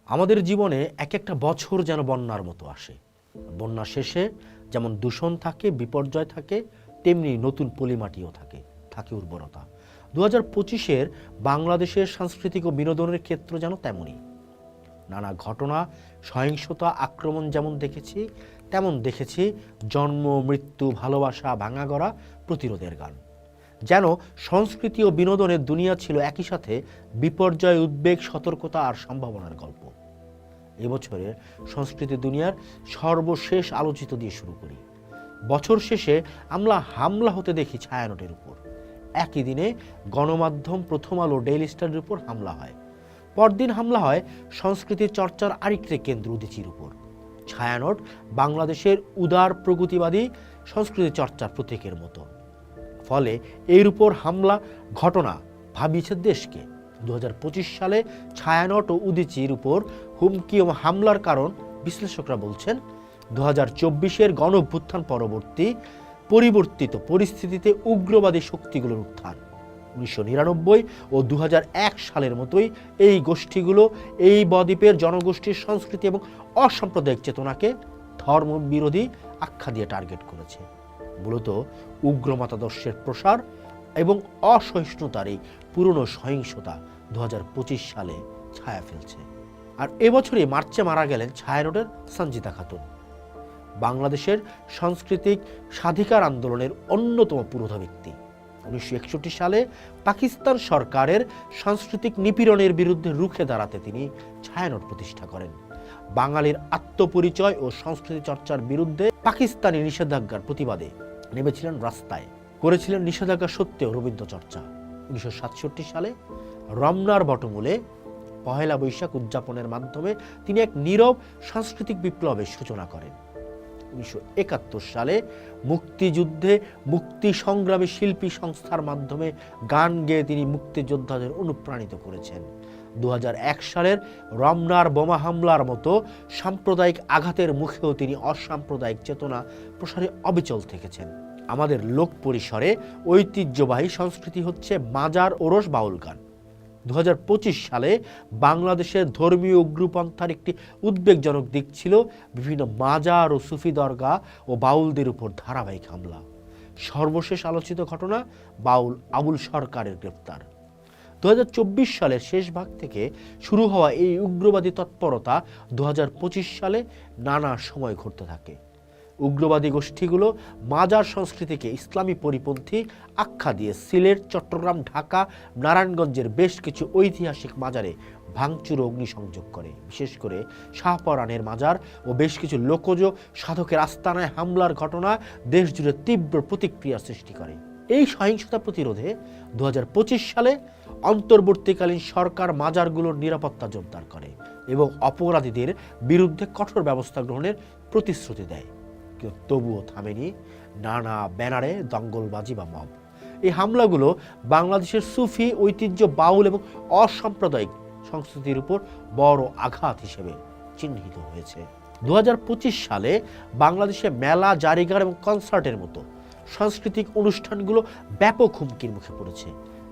আমাদের জীবনে এক একটা বছর যেন বন্যার মতো আসে। বন্যা শেষে যেমন দূষণ থাকে, বিপর্যয় থাকে, তেমনি নতুন পলিমাটিও থাকে, থাকে উর্বরতা। 2025-এর বাংলাদেশের সাংস্কৃতিক ও বিনোদনের ক্ষেত্র যেন তেমনই। নানা ঘটনা, সহিংসতা, আক্রমণ যেমন দেখেছি, তেমন দেখেছি জন্ম, মৃত্যু, ভালোবাসা, ভাঙাগড়া, প্রতিরোধের গান। যেন সংস্কৃতি ও বিনোদনের দুনিয়া ছিল একই সাথে বিপর্যয়, উদ্বেগ, সতর্কতা আর সম্ভাবনার গল্প। এবছরের সংস্কৃতি দুনিয়ার সর্বশেষ আলোচিত দিয়ে শুরু করি। বছর শেষে আমরা হামলা হতে দেখি ছায়ানটের উপর। একই দিনে গণমাধ্যম প্রথম আলো, ডেইলি স্টারের উপর হামলা হয়। পরদিন হামলা হয় সংস্কৃতির চর্চার আরেকটি কেন্দ্র উদীচীর উপর। ছায়ানট বাংলাদেশের উদার প্রগতিবাদী সংস্কৃতি চর্চার প্রতীকের মতো। ফলে এর উপর হামলা ঘটনা ভাবিয়েছে দেশকে। 2025 সালে ছায়ানট ও উদীচীর উপর হুমকি ও হামলার কারণ বিশ্লেষকরা বলছেন 2024-এর গণ অভ্যুত্থান পরবর্তী পরিবর্তিত পরিস্থিতিতে উগ্রবাদী শক্তিগুলোর উত্থান। 1999 ও 2001 সালের মতোই এই গোষ্ঠীগুলো এই বদ্বীপের জনগোষ্ঠীর সংস্কৃতি এবং অসাম্প্রদায়িক চেতনাকে ধর্মবিরোধী আখ্যা দিয়ে টার্গেট করেছে। মূলত উগ্র মতাদর্শের প্রসার এবং অসহিষ্ণুতার এই পুরনো সহিংসতা 2025 সালে ছায়া ফেলছে। আর এবছরই মার্চে মারা গেলেন ছায়ানটের সঞ্জিতা খাতুন, বাংলাদেশের সাংস্কৃতিক স্বাধিকার আন্দোলনের অন্যতম পুরোধা ব্যক্তি। 1961 সালে পাকিস্তান সরকারের সাংস্কৃতিক নিপীড়নের বিরুদ্ধে রুখে দাঁড়াতে তিনি ছায়ানট প্রতিষ্ঠা করেন। বাঙালির আত্মপরিচয় ও সংস্কৃতি চর্চার বিরুদ্ধে পাকিস্তানি নিষেধাজ্ঞার প্রতিবাদে নেমেছিলেন রাস্তায়, করেছিলেন নিষেধাজ্ঞা সত্ত্বেও রবীন্দ্র চর্চা। 1967 সালে রমনার বটমূলে পহেলা বৈশাখ উদযাপনের মাধ্যমে তিনি এক নীরব সাংস্কৃতিক বিপ্লবের সূচনা করেন। 1971 সালে মুক্তিযুদ্ধে মুক্তি সংগ্রামী শিল্পী সংস্থার মাধ্যমে গান গেয়ে তিনি মুক্তিযোদ্ধাদের অনুপ্রাণিত করেছেন। 2001 সালের রমনার বোমা হামলার মতো সাম্প্রদায়িক আঘাতের মুখেও তিনি অসাম্প্রদায়িক চেতনা প্রসারে অবিচল থেকেছেন। আমাদের লোক পরিসরে ঐতিহ্যবাহী সংস্কৃতি হচ্ছে মাজার, ওরস, বাউল গান। 2025 সালে বাংলাদেশের ধর্মীয় উগ্রপন্থার একটি উদ্বেগজনক দিক ছিল বিভিন্ন মাজার ও সুফি দরগা ও বাউলদের উপর ধারাবাহিক হামলা। সর্বশেষ আলোচিত ঘটনা বাউল আবুল সরকারের গ্রেফতার। 2024 সালের শেষ ভাগ থেকে শুরু হওয়া এই উগ্রবাদী তৎপরতা 2025 সালে নানা সময় ঘটতে থাকে। উগ্রবাদী গোষ্ঠীগুলো মাজার সংস্কৃতিকে ইসলামী পরিপন্থী আখ্যা দিয়ে সিলেট, চট্টগ্রাম, ঢাকা, নারায়ণগঞ্জের বেশ কিছু ঐতিহাসিক মাজারে ভাঙচুর ও অগ্নিসংযোগ করে। বিশেষ করে শাহপরানের মাজার ও বেশ কিছু লোকজ সাধকের আস্তানায় হামলার ঘটনা দেশ জুড়ে তীব্র প্রতিক্রিয়া সৃষ্টি করে। এই সহিংসতা প্রতিরোধে 2025 সালে অন্তর্বর্তীকালীন সরকার মাজারগুলোর নিরাপত্তা জোরদার করে এবং অপরাধীদের বিরুদ্ধে কঠোর ব্যবস্থা গ্রহণের প্রতিশ্রুতি দেয়। কিন্তু তবুও থামেনি নানা ব্যানারে দঙ্গলবাজি বা মব। এই হামলাগুলো বাংলাদেশের সুফি ঐতিহ্য, বাউল এবং অসাম্প্রদায়িক সংস্কৃতির উপর বড় আঘাত হিসেবে চিহ্নিত হয়েছে। 2025 সালে বাংলাদেশে মেলা, জারিগার এবং কনসার্টের মতো সাংস্কৃতিক অনুষ্ঠানগুলো ব্যাপক হুমকির মুখে পড়েছে।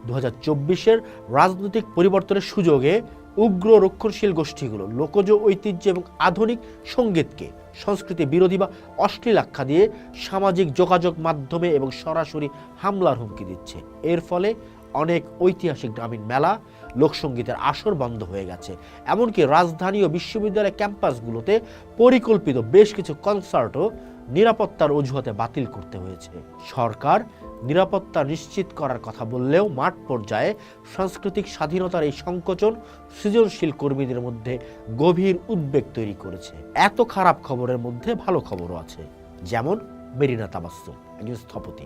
2024-এর রাজনৈতিক পরিবর্তনের সুযোগে উগ্র রক্ষণশীল গোষ্ঠীগুলো লোকজ ঐতিহ্য এবং আধুনিক সঙ্গীতকে সংস্কৃতি বিরোধী বা অশ্লীল আখ্যা দিয়ে সামাজিক যোগাযোগ মাধ্যমে এবং সরাসরি হামলার হুমকি দিচ্ছে। এর ফলে অনেক ঐতিহাসিক গ্রামীণ মেলা, লোকসঙ্গীতের আসর বন্ধ হয়ে গেছে। এমনকি রাজধানী ও বিশ্ববিদ্যালয় ক্যাম্পাসগুলোতে পরিকল্পিত বেশ কিছু কনসার্টও নিরাপত্তার অজুহাতে বাতিল করতে হয়েছে। সরকার নিরাপত্তা নিশ্চিত করার কথা বললেও মাঠ পর্যায়ে সাংস্কৃতিক স্বাধীনতার এই সংকোচন সৃজনশীল কর্মীদের মধ্যে গভীর উদ্বেগ তৈরি করেছে। এত খারাপ খবরের মধ্যে ভালো খবরও আছে। যেমন মেরিনা তাবাসসুম, একজন স্থপতি,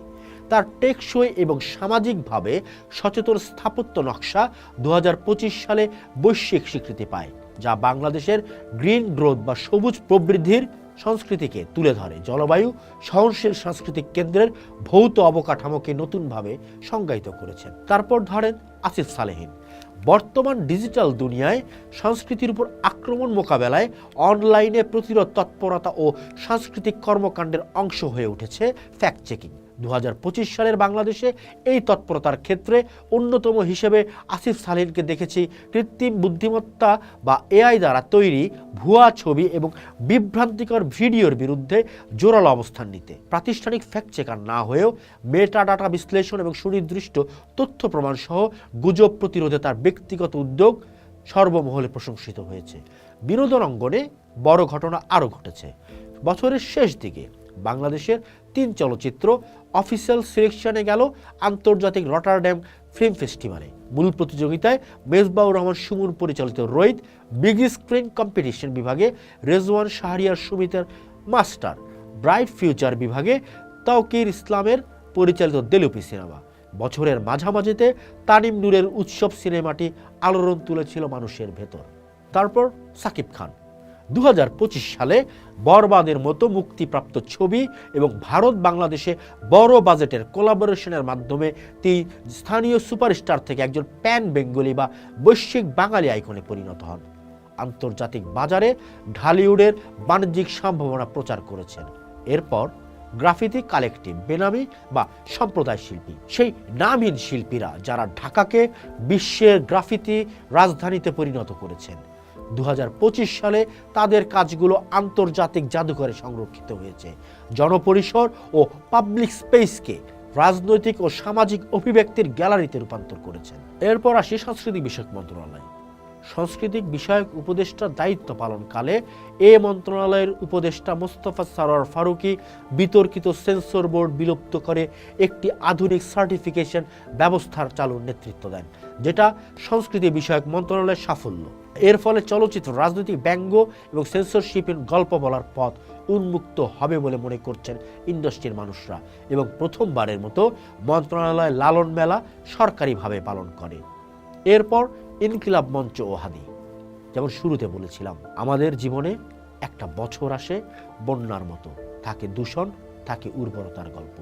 তার টেকসই এবং সামাজিকভাবে সচেতন স্থাপত্য নকশা 2025 সালে বৈশ্বিক স্বীকৃতি পায়, যা বাংলাদেশের গ্রিন গ্রোথ বা সবুজ প্রবৃদ্ধির সংস্কৃতিকে তুলে ধরে। জলবায়ু সহনশীল সাংস্কৃতিক কেন্দ্রের ভৌত অবকাঠামোকে নতুনভাবে সংজ্ঞায়িত করেছেন। তারপর ধরেন আসিফ সালেহীন, বর্তমান ডিজিটাল দুনিয়ায় সংস্কৃতির উপর আক্রমণ মোকাবেলায় অনলাইনে প্রতিরোধ তৎপরতা ও সাংস্কৃতিক কর্মকাণ্ডের অংশ হয়ে উঠেছে ফ্যাক্ট চেকিং। 2025 সালের বাংলাদেশে এই তৎপরতার ক্ষেত্রে অন্যতম হিসেবে আসিফ সালেহকে দেখেছি কৃত্রিম বুদ্ধিমত্তা বা এআই দ্বারা তৈরি ভুয়া ছবি এবং বিভ্রান্তিকর ভিডিওর বিরুদ্ধে জোরালো অবস্থান নিতে। প্রাতিষ্ঠানিক ফ্যাক্ট চেকার না হয়েও মেটা ডাটা বিশ্লেষণ এবং সুনির্দিষ্ট তথ্য প্রমাণ সহ গুজব প্রতিরোধে তার ব্যক্তিগত উদ্যোগ সর্বমহলে প্রশংসিত হয়েছে। বিনোদন অঙ্গনে বড় ঘটনা আরও ঘটেছে। বছরের শেষ দিকে বাংলাদেশের 3 চলচ্চিত্র অফিসিয়াল সিলেকশনে গেল আন্তর্জাতিক রটারড্যাম ফিল্ম ফেস্টিভ্যালে। মূল প্রতিযোগিতায় মেজবাউর রহমান সুমন পরিচালিত রোহিত, বিগ স্ক্রিন কম্পিটিশন বিভাগে রেজওয়ান শাহরিয়ার সুমিতের মাস্টার, ব্রাইট ফিউচার বিভাগে তাওকির ইসলামের পরিচালিত দেলুপি সিনেমা। বছরের মাঝামাঝিতে তানিম নূরের উৎসব সিনেমাটি আলোড়ন তুলেছিল মানুষের ভেতর। তারপর সাকিব খান 2025 সালে বরবাদের মতো মুক্তিপ্রাপ্ত ছবি এবং ভারত বাংলাদেশে বড় বাজেটের কোলাবোরেশনের মাধ্যমে তিনি স্থানীয় সুপারস্টার থেকে একজন প্যান বেঙ্গলি বা বৈশ্বিক বাঙালি আইকনে পরিণত হন। আন্তর্জাতিক বাজারে ঢালিউডের বাণিজ্যিক সম্ভাবনা প্রচার করেছেন। এরপর গ্রাফিতি কালেকটিভ, বেনামি বা সম্প্রদায় শিল্পী, সেই নামহীন শিল্পীরা যারা ঢাকাকে বিশ্বের গ্রাফিতি রাজধানীতে পরিণত করেছেন। 2025 সালে তাদের কাজগুলো আন্তর্জাতিক জাদুঘরে সংরক্ষিত হয়েছে। জনপরিসর ও পাবলিক স্পেসকে রাজনৈতিক ও সামাজিক অভিব্যক্তির গ্যালারিতে রূপান্তর করেছেন। এরপর আসি সংস্কৃতি বিষয়ক মন্ত্রণালয়। সাংস্কৃতিক বিষয়ক উপদেষ্টার দায়িত্ব পালনকালে এ মন্ত্রণালয়ের উপদেষ্টা মোস্তফা সরোয়ার ফারুকী বিতর্কিত সেন্সর বোর্ড বিলুপ্ত করে একটি আধুনিক সার্টিফিকেশন ব্যবস্থার চালুর নেতৃত্ব দেন, যেটা সংস্কৃতি বিষয়ক মন্ত্রণালয়ের সাফল্য। এর ফলে চলচ্চিত্র, রাজনৈতিক ব্যঙ্গ এবং সেন্সরশিপের গল্প বলার পথ উন্মুক্ত হবে বলে মনে করছেন ইন্ডাস্ট্রির মানুষরা এবং প্রথমবারের মতো মন্ত্রণালয় লালন মেলা সরকারিভাবে পালন করে। এরপর ইনকিলাব মঞ্চ ও হাদি। যেমন শুরুতে বলেছিলাম, আমাদের জীবনে একটা বছর আসে বন্যার মতো, থাকে দূষণ, থাকে উর্বরতার গল্প,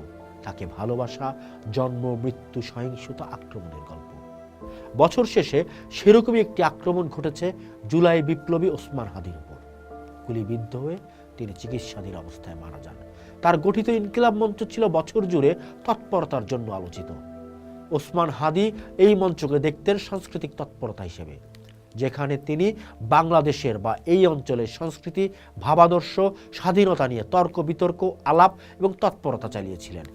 থাকে ভালোবাসা, জন্ম, মৃত্যু, সহিংসতা, আক্রমণের গল্প। বছর শেষে সেরকমই একটি আক্রমণ ঘটেছে জুলাই বিপ্লবী ওসমান হাদির উপর। গুলিবিদ্ধ হয়ে তিনি চিকিৎসাধীন অবস্থায় মারা যান। তার গঠিত ইনকিলাব মঞ্চ ছিল বছর জুড়ে তৎপরতার জন্য আলোচিত। ওসমান হাদি এই মঞ্চকে দেখতেন সাংস্কৃতিক তৎপরতা হিসেবে, যেখানে তিনি বাংলাদেশের বা এই অঞ্চলের সংস্কৃতি, ভাবাদর্শ, স্বাধীনতা নিয়ে তর্ক বিতর্ক, আলাপ এবং তৎপরতা চালিয়েছিলেন।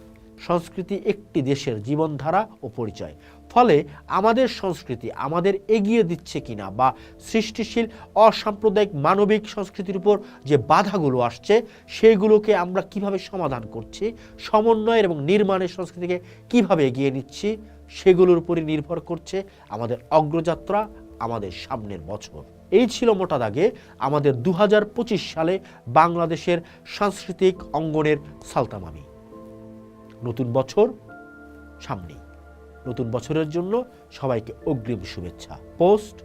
সংস্কৃতি একটি দেশের জীবনধারা ও পরিচয়। ফলে আমাদের সংস্কৃতি আমাদের এগিয়ে দিচ্ছে কিনা বা সৃষ্টিশীল অসাম্প্রদায়িক মানবিক সংস্কৃতির উপর যে বাধাগুলো আসছে সেগুলোকে আমরা কিভাবে সমাধান করছি, সমন্বয়ের এবং নির্মাণের সংস্কৃতিকে কিভাবে এগিয়ে নিচ্ছি, সেগুলোর উপরই নির্ভর করছে আমাদের অগ্রযাত্রা, আমাদের সামনের বছর। এই ছিল মোটা দাগে আমাদের 2025 সালে বাংলাদেশের সাংস্কৃতিক অঙ্গনের সালতামামি। নতুন বছর সামনেই। নতুন বছরের জন্য সবাইকে অগ্রিম শুভেচ্ছা। পোস্ট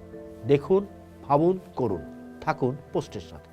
দেখুন, ভাবুন, করুন, থাকুন পোস্টের সাথে।